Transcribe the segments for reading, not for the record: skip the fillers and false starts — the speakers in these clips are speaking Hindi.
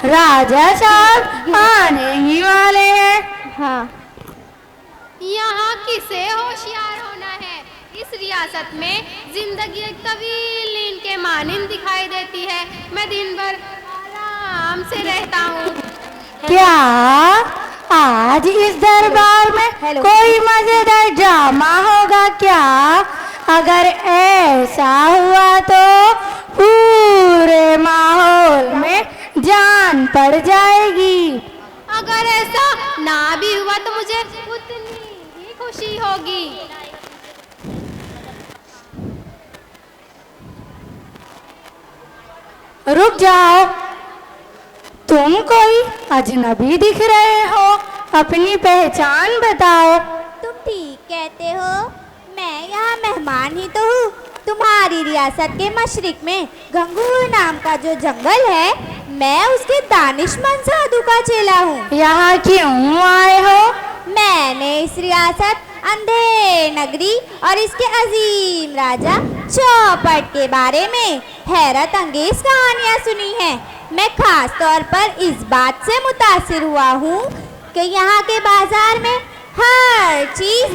राजा साहब आने ही वाले हैं। हाँ, यहाँ किसे होशियार होना है। इस रियासत में जिंदगी एक तवील नींद के मानिंद दिखाई देती है। मैं दिन भर आराम से रहता हूँ। क्या आज इस दरबार में कोई मजेदार ड्रामा होगा क्या? अगर ऐसा हुआ तो पूरे माहौल में जान पड़ जाएगी। अगर ऐसा ना भी हुआ तो मुझे उतनी ही खुशी होगी। रुक जाओ, तुम कोई अजनबी दिख रहे हो, अपनी पहचान बताओ। तुम ठीक कहते हो, मैं यहाँ मेहमान ही तो हूँ। तुम्हारी रियासत के मशरिक में गंगूर नाम का जो जंगल है, मैं उसके दानिशमंद साधु का चेला हूँ। यहाँ क्यों आए हो? मैंने इस रियासत अंधेर नगरी और इसके अजीम राजा चौपट के बारे में हैरत अंगेज कहानियाँ सुनी हैं। मैं खास तौर पर इस बात से मुतासिर हुआ हूँ कि यहाँ के बाजार में हर चीज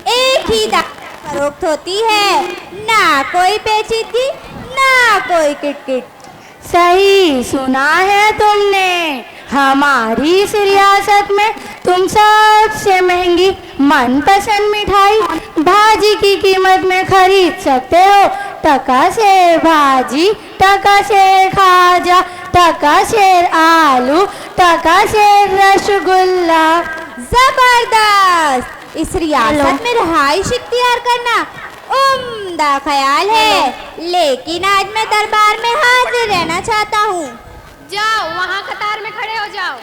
एक ही दाम फरोख्त होती है, ना कोई पेचीदगी, ना कोई किटकिट। सही सुना है तुमने। हमारी इस रियासत में तुम सबसे महंगी मनपसंद मिठाई भाजी की कीमत में खरीद सकते हो। टका शेर भाजी, टका शेर खाजा, टका शेर आलू, टका शेर रसगुल्ला। जबरदस्त! इस रियासत में रहाइश इख्तियार करना उम्दा ख्याल है, लेकिन आज मैं दरबार में हाजिर रहना चाहता हूँ। जाओ, वहाँ कतार में खड़े हो जाओ।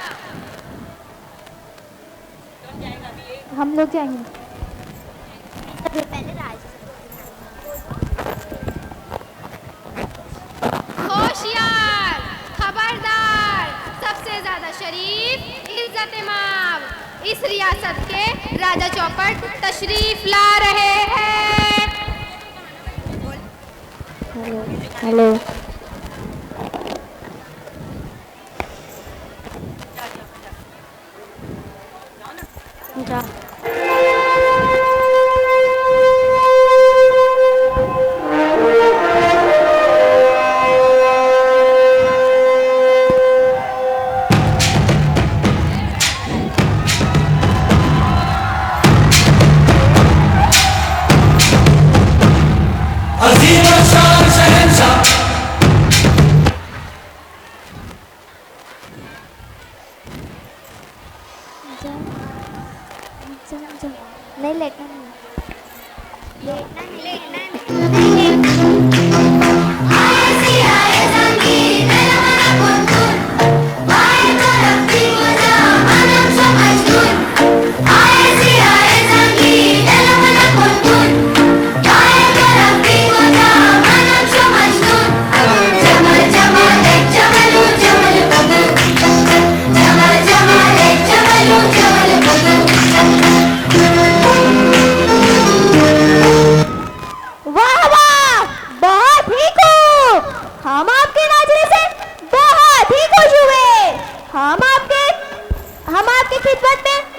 हम लोग जाएंगे। होशियार, खबरदार, सबसे ज्यादा शरीफ, इज्जत-ए-माब इस रियासत के राजा चौपट तशरीफ ला रहे हैं। हेलो। नहीं लेटना नहीं,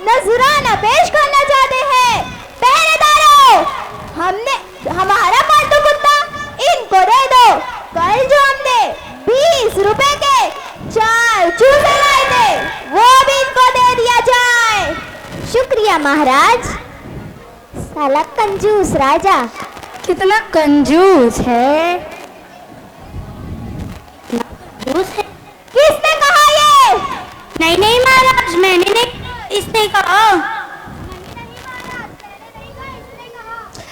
नजराना पेश करना चाहते हैं। पहरेदारों, हमारा पालतू कुत्ता इनको दे दो। कल जो हमने 20 रुपए के 4 चूजे लाए थे, वो भी इनको दे दिया जाए। शुक्रिया महाराज। साला कंजूस राजा। कितना कंजूस है। किसने कहा ये? नहीं महाराज, मैंने नहीं, इसने कहा।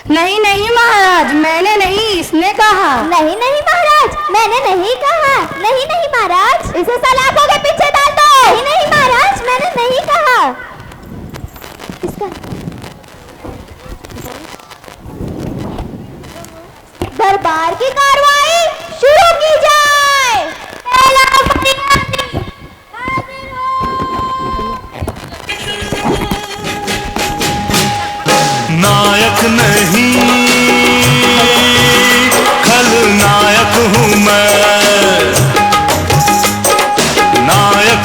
नहीं महाराज, मैंने नहीं, इसने कहा। नहीं महाराज, मैंने नहीं कहा। नहीं महाराज, इसे सलाखों के पीछे डाल दो। नहीं महाराज, मैंने नहीं कहा। इसका दरबार की कार्रवाई शुरू की जाए। पहला फरियादी हाजिर हो। नायक नहीं, खलनायक हूँ मैं। नायक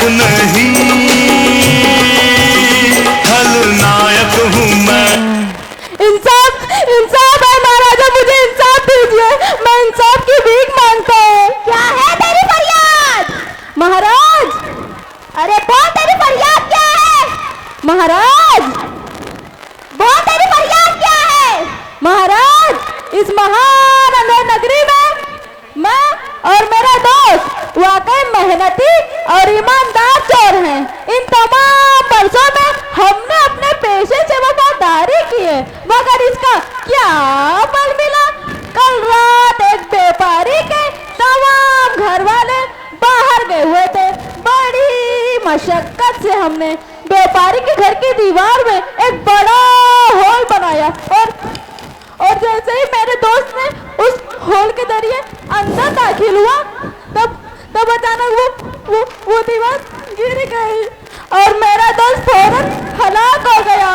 महाराज, इस महान अंधेर नगरी में मैं और मेरा दोस्त वाकई मेहनती और ईमानदार चोर हैं। इन तमाम वर्षों में हमने अपने पेशे से वफादारी की है, मगर इसका क्या फल मिला? कल रात एक व्यापारी के तमाम घर वाले बाहर गए हुए थे। बड़ी मशक्कत से हमने व्यापारी के घर की दीवार में एक बड़ा होल बनाया और जैसे ही मेरे दोस्त ने उस होल के जरिए अंदर दाखिल हुआ, तब अचानक वो दीवार गिर गई और मेरा दोस्त फौरन हलाक हो गया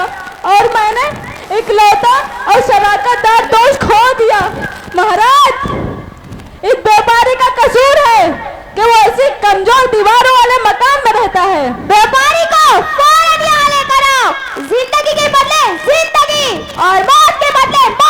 और मैंने इकलौता और शराकतदार दोस्त खो दिया। महाराज, इस व्यापारी का कसूर है कि वो ऐसी कमजोर दीवारों वाले मकान में रहता है। व्यापारी को फौरन यहाँ लेकर आओ। जिंदगी के बदले जिंदगी और मौत के बदले मौत।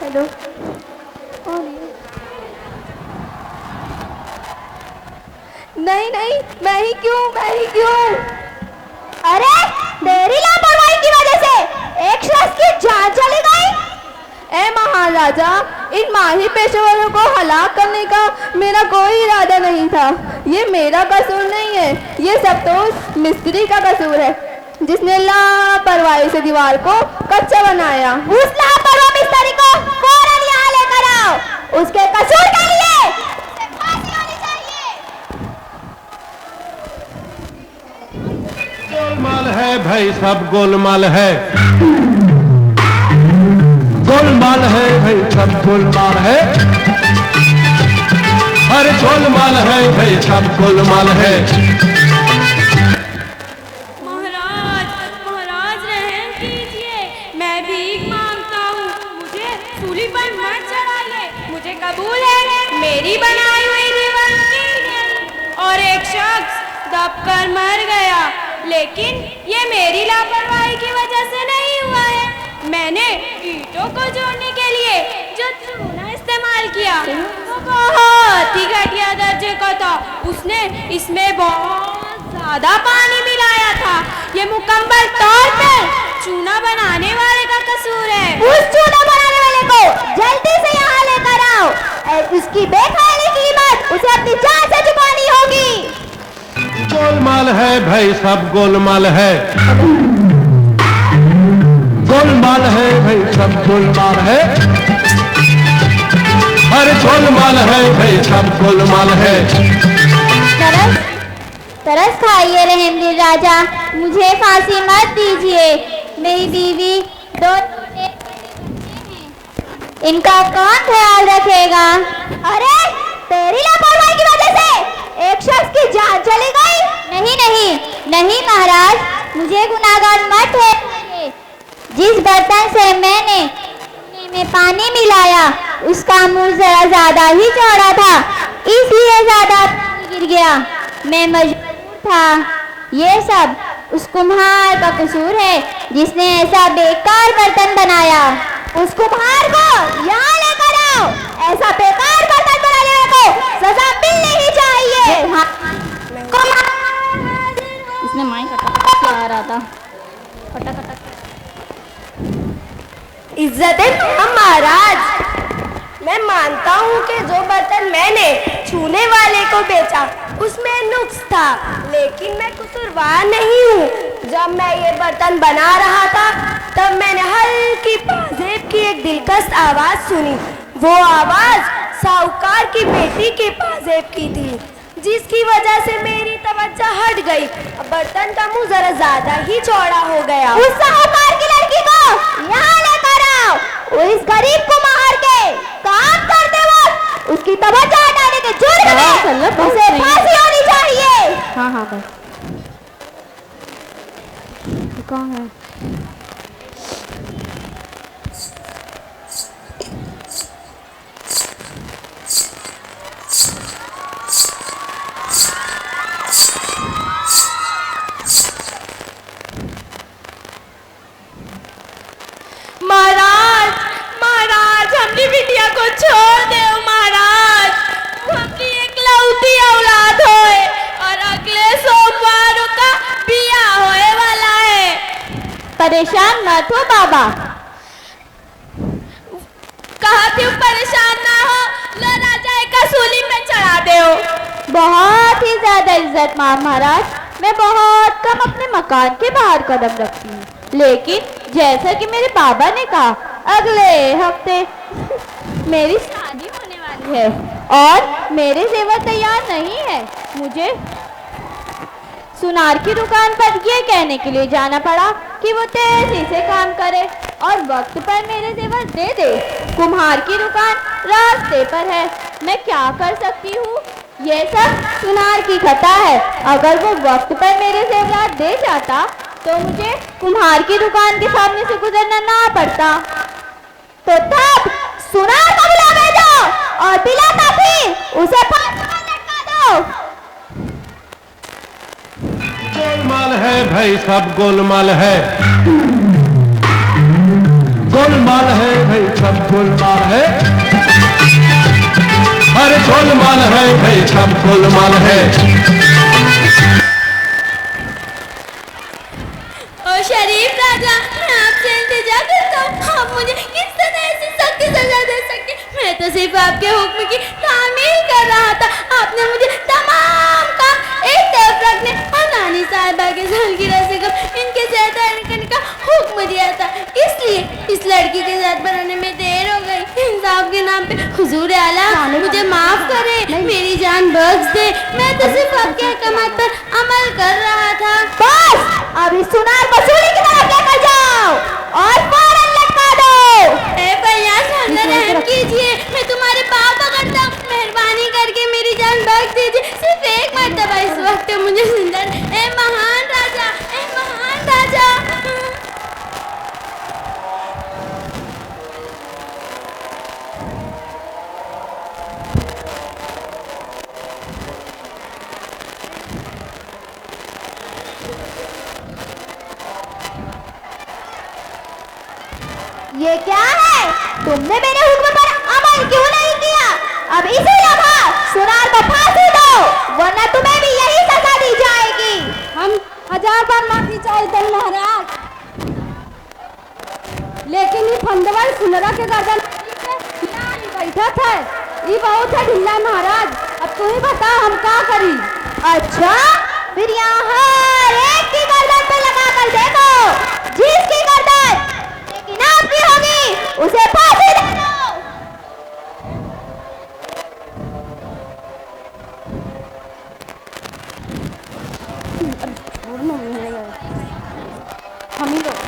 हेलो, नहीं, मैं ही क्यों? अरे, तेरी लापरवाही की वजह से एक शख्स की जान चली गई। ए महाराजा, इन माहिर पेशेवरों को हलाक करने का मेरा कोई इरादा नहीं था। ये मेरा कसूर नहीं है, ये सब तो उस मिस्त्री का कसूर है जिसने लापरवाही से दीवार को कच्चा बनाया। उस लापरवाह मिस्त्री को फौरन यहाँ लेकर आओ। उसके कसूर के लिए फांसी होनी चाहिए। गोलमाल है भाई, सब गोलमाल है। गोलमाल है भाई, सब गोलमाल है। हर गोलमाल है भाई, सब गोलमाल है। महाराज रहम कीजिए, मैं भीख मांगता हूँ, मुझे सूली पर मत चढ़ाइए। मुझे कबूल है, मेरी बनाई हुई दीवार गिर गई और एक शख्स दबकर मर गया, लेकिन ये मेरी लापरवाही की वजह से नहीं हुआ है। मैंने ईंटों को जोड़ने के लिए जो चूना इस्तेमाल किया वो बहुत ही घटिया दर्जे का था। उसने इसमें बहुत ज्यादा पानी मिलाया था। ये मुकम्मल तौर पर चूना बनाने वाले का कसूर है। उस चूना बनाने वाले को जल्दी से यहाँ लेकर आओ और उसकी बेखाली कीमत उसे अपनी जान से चुकानी होगी। गोलमाल है भाई, सब गोलमाल है। गोलमाल है भाई, सब गोलमाल है। हर गोलमाल है भाई, सब गोलमाल है। तरस खाइए रहमदिल राजा, मुझे फांसी मत दीजिए। मेरी बीवी दो इनका कौन ख्याल रखेगा? अरे, तेरी लापरवाही की वजह से एक शख्स की जान चली गई। नहीं महाराज, मुझे गुनाहगार मत ठहराइए। जिस बर्तन से मैंने में पानी मिलाया उसका मुंह जरा ज्यादा ही चौड़ा था, इसलिए ज्यादा गिर गया। मैं मजबूर था। ये सब उस कुम्हार का कसूर है जिसने ऐसा बेकार बर्तन बनाया। उस कुम्हार को यहाँ लेकर आओ। ऐसा बेकार बर्तन बनाने वाले को सजा मिलनी ही चाहिए। हाँ, इसने माइक खटा आ रहा था। इज्जत महाराज, मैं मानता हूँ कि जो बर्तन मैंने छूने वाले को बेचा उसमें नुक्स था, लेकिन मैं कसूरवार नहीं हूँ। जब मैं ये बर्तन बना रहा था तब मैंने हल्की पाजेब की एक दिलकश आवाज़ सुनी। वो आवाज़ साहूकार की बेटी की पाजेब की थी, जिसकी वजह से मेरी तवज्जो हट गई। बर्तन का मुंह जरा ज्यादा ही चौड़ा हो गया। उस साहूकार की लड़की को यहाँ लेकर आओ। वो इस गरीब को मार के काम करते वक्त उसकी तवज्जो हटाने के जुर्म में उसे फांसी होनी चाहिए। हाँ बस कौन है? को छोड़ दे महाराज, हमकी इकलौती औलाद होए और अगले सोमवार का बिया होए वाला है। परेशान मत हो बाबा, कहती हूँ परेशान ना हो, लो राजा का सूली पे चढ़ा दो। बहुत ही ज्यादा इज्जत महाराज, मैं बहुत कम अपने मकान के बाहर कदम रखती हूँ, लेकिन जैसा कि मेरे बाबा ने कहा अगले हफ्ते मेरी शादी होने वाली है और मेरे जेवर तैयार नहीं है। मुझे सुनार की दुकान पर यह कहने के लिए जाना पड़ा कि वो तेजी से काम करे और वक्त पर मेरे जेवर दे दे। कुम्हार की दुकान रास्ते पर है, मैं क्या कर सकती हूँ? ये सब सुनार की खता है। अगर वो वक्त पर मेरे जेवरात दे जाता तो मुझे कुम्हार की दुकान के सामने से गुजरना ना पड़ता। तो तब सुनार को बुला भेजो और पिलाता फिर उसे फांसी पर लटका दो। गोलमाल है भाई, सब गोलमाल है, गोलमाल है भाई, सब गोलमाल है, अरे गोलमाल है भाई, सब गोलमाल है। ओ शरीफ राजा, मैं आपसे इंतजार करता हूँ, आप मुझे किस तरह ऐसी सख्त सजा दे सकते? मैं तो सिर्फ आपके हुक्म की तामील कर रहा था। आपने मुझे तमाम काम एक तरफ रखने और नानी साहिबा के सालगिरह से कब इनके साथ करने का हुक्म दिया था, इसलिए इस लड़की के साथ बनाने में देर हो गई। इंसाफ के नाम पे हुजूर आला मुझे माफ करे, मेरी जान बख्श दे, मैं तो सिर्फ आपके अहकामात पर अमल कर रहा था। बस अभी सुनार को सूली की तरफ लेकर जाओ और फौरन लटका दो। ए भैया रहम कीजिए, मैं तुम्हारे पाँव पकड़ता हूँ, मेहरबानी करके मेरी जान बख्श दीजिए, सिर्फ एक मर्तबा इस वक्त मुझे जिंदा। ए महान राजा, ए महान राजा। ये क्या है? तुमने मेरे हुक्म पर अमल क्यों नहीं किया? अब इसी लम्हा सुनार को फांसी दो, वरना तुम्हें भी यही सजा दी जाएगी। हम 1000 बार माफी चाहते हैं महाराज, लेकिन ये फंदवर सुनरा के गर्दन बैठा था, ये बहुत है ढिल्ला महाराज। अब तू ही बता हम क्या करी? अच्छा, फिर यहाँ हर एक की गर्दन पे लगा कर देखो, जिसकी गर्दन लेकिन आपकी होगी उसे फांसी दे दो। हम ही लोग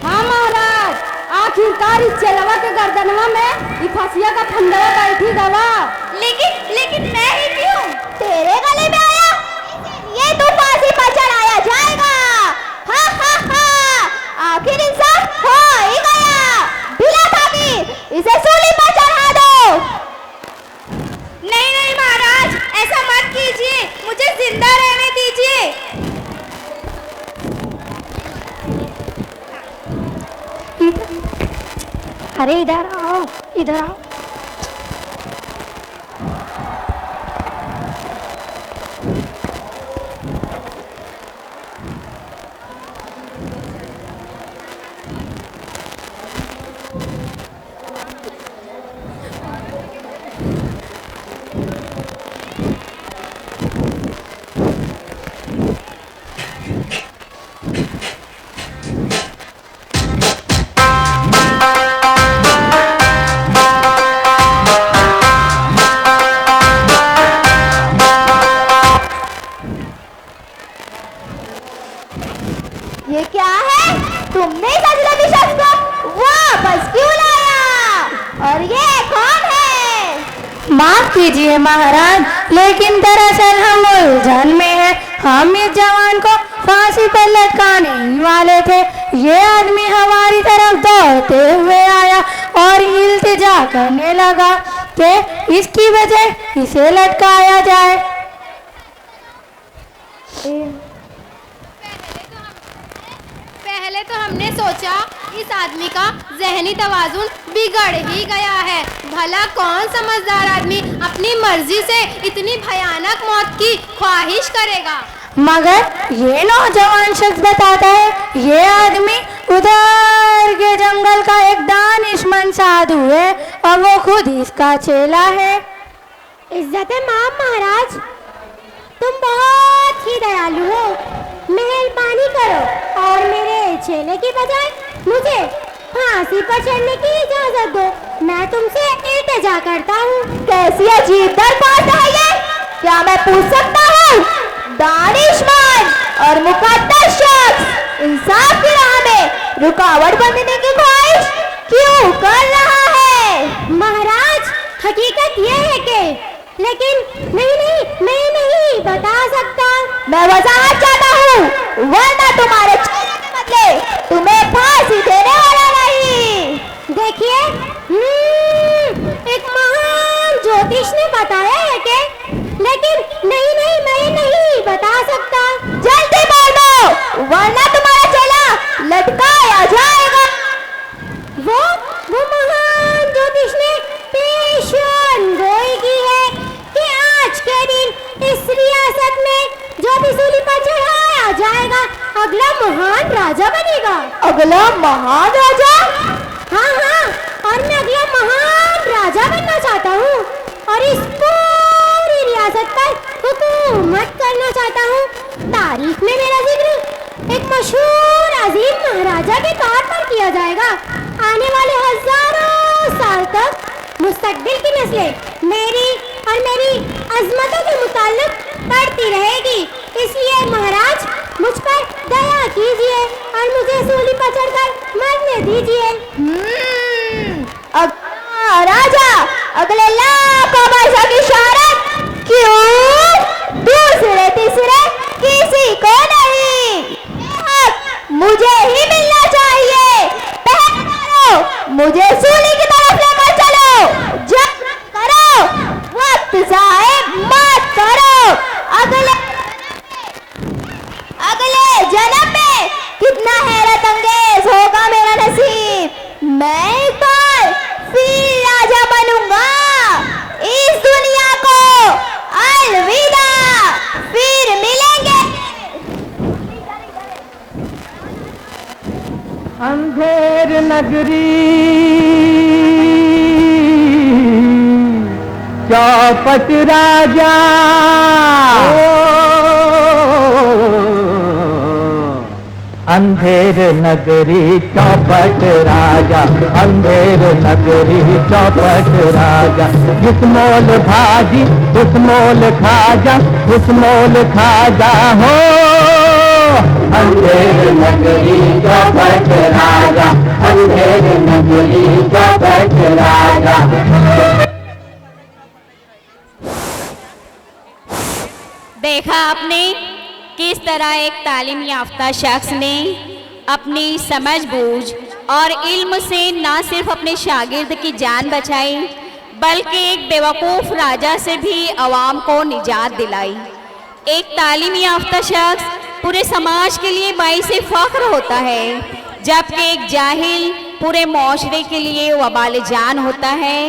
हाँ महाराज, आखिरकार इस चलवा के गर्दनवा में फसिया का फंदवा बैठी गवा। लेकिन मैं ही क्यों तेरे गले में आया? ये तो फांसी पर चढ़ाया जाएगा। हा हा हा, आखिर इंसाफ हो ही गया। ढीला ताकीर, इसे सूली पर चढ़ा दो। नहीं महाराज, ऐसा मत कीजिए, मुझे जिंदा रहने दीजिए। अरे इधर आओ, इधर आओ। ये क्या है? तुमने इस अजनबी शख्स को वापस क्यों लाया? और ये कौन है? माफ कीजिए महाराज, लेकिन दरअसल हम उलझन में हैं। हम इस जवान को फांसी पर लटकाने ही वाले थे। ये आदमी हमारी तरफ दौड़ते हुए आया और इल्तिजा करने लगा कि इसकी वजह इसे लटकाया जाए। पहले तो हमने सोचा इस आदमी का ज़हनी तवाज़ुन बिगड़ ही गया है। भला कौन समझदार आदमी अपनी मर्जी से इतनी भयानक मौत की ख्वाहिश करेगा। मगर ये नौजवान शख्स बताता है ये आदमी उधर के जंगल का एक दानिशमंद साधु है और वो खुद इसका चेला है। इज्जत माम महाराज, तुम बहुत ही दयालु हो। मेहरबानी करो और मेरे चेले की बजाय मुझे फांसी पर चढ़ने की इजाजत दो। मैं तुमसे इल्तिजा करता हूँ। कैसी अजीब दरख्वास्त है ये? क्या मैं पूछ सकता हूँ? दानिशमंद और मुकद्दस शख्स इंसाफ की राह में रुकावट बनने की ख्वाहिश क्यों कर रहा है? महाराज, हकीकत ये है कि लेकिन मैं नहीं बता सकता। मैं वजाहत चाहता हूँ, वरना तुम्हारे चेले के बदले तुम्हें फांसी देने वाला नहीं। देखिए, एक महान ज्योतिष ने बताया है कि लेकिन मैं नहीं बता सकता। जल्दी बोल दो, वरना तुम्हारा चेला लटकाया जाएगा। वो महान ज्योतिष ने पेशन गोई की है कि आज के दिन इस रियासत में जो भी सूली पर चढ़ाया जाएगा अगला महान राजा बनेगा। अगला महान राजा? हाँ, और मैं अगला महान राजा बनना चाहता हूँ और इस पूरी रियासत पर हुकूमत करना चाहता हूँ। तारीख में मेरा जिक्र एक मशहूर अजीम महाराजा के तौर पर किया जाएगा। आने वाले हजारों साल तक मुस्तकबिल की नस्लें मेरी अजमतों के मुताल्लिक पढ़ती रहेगी। इसलिए महाराज, मुझ पर दया कीजिए और मुझे सूली पर चढ़कर मरने दीजिए। राजा अगले लाखों वर्षों की शोहरत क्यों दूसरे तीसरे किसी को नहीं, मुझे ही मिलना चाहिए। पहल करो, मुझे सूली की तरफ लेकर चलो। जब करो, वक्त जाए मत करो। अगले जन्म में कितना हैरत अंगेज होगा मेरा नसीब। मैं एक बार फिर राजा बनूंगा। इस दुनिया को अलविदा, फिर मिलेंगे। अंधेर नगरी चौपट राजा, अंधेर नगरी चौपट राजा, अंधेर नगरी चौपट राजा। जिसमोल भाजी उस खाजा, उस खाजा हो। अंधेर नगरी चौपट राजा, अंधेर नगरी चौपट राजा। देखा आपने किस तरह एक तालीम याफ्ता शख्स ने अपनी समझबूझ और इल्म से न सिर्फ अपने शागिर्द की जान बचाई बल्कि एक बेवकूफ़ राजा से भी अवाम को निजात दिलाई। एक तालीम याफ्ता शख्स पूरे समाज के लिए बाइस फ़ख्र होता है, जबकि एक जाहिल पूरे माशरे के लिए वबाल जान होता है।